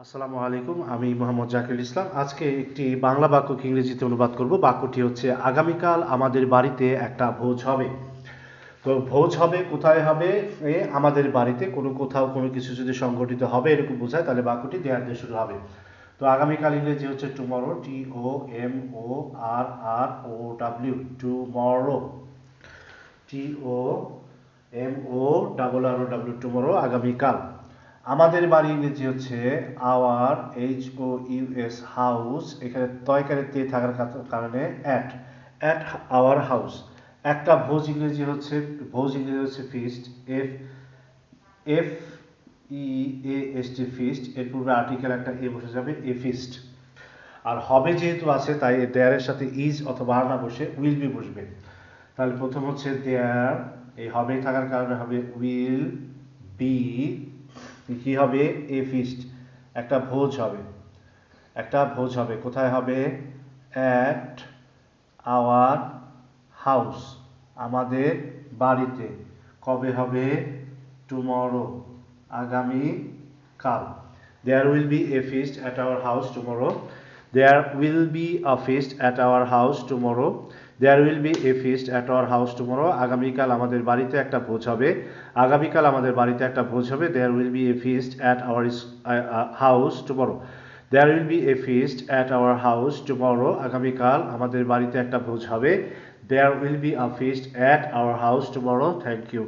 আসসালামু আলাইকুম, আমি মোহাম্মদ জাকিরুল ইসলাম। আজকে একটি বাংলা বাক্যকে ইংরেজিতে অনুবাদ করব। বাক্যটি হচ্ছে, আগামীকাল আমাদের বাড়িতে একটা ভোজ হবে। তো ভোজ হবে কোথায় হবে? আমাদের বাড়িতে কোথাও কোনো কিছু যদি সংগঠিত হবে এরকম বোঝায়, তাহলে বাক্যটি দেয়ার দিয়ে শুরু হবে। তো আগামীকাল ইংরেজি হচ্ছে tomorrow, TOMORRO, tomorrow, TOMORRO, tomorrow, আগামীকাল। আমাদের বাড়ি ইংরেজি হচ্ছে আওয়ার, HOUS, হাউস। এখানে তয়কারে তে থাকার কারণে অ্যাট আওয়ার হাউস। একটা ভোজ ইংরেজি হচ্ছে ফিস্ট, FEAST, ফিস্ট। এর পূর্বে আর্টিকেল একটা এ বসে যাবে, এ ফিস্ট। আর হবে যেহেতু আছে, তাই দেয়ারের সাথে ইজ অথবা আর না বসে উইল বি বসবে। তাহলে প্রথম হচ্ছে দেয়ার, এই হবে থাকার কারণে হবে উইল বি, কি হবে? এ ফিস্ট, একটা ভোজ হবে। কোথায় হবে? অ্যাট আওয়ার হাউস, আমাদের বাড়িতে। কবে হবে? টুমরো, আগামীকাল। There will be a feast at our house tomorrow. There will be a feast at our house tomorrow. There will be a feast at our house tomorrow. আগামীকাল আমাদের বাড়িতে একটা ভোজ হবে। There will be a feast at our house tomorrow. There will be a feast at our house tomorrow. আগামীকাল আমাদের বাড়িতে একটা ভোজ হবে। There will be a feast at our house tomorrow. Thank you.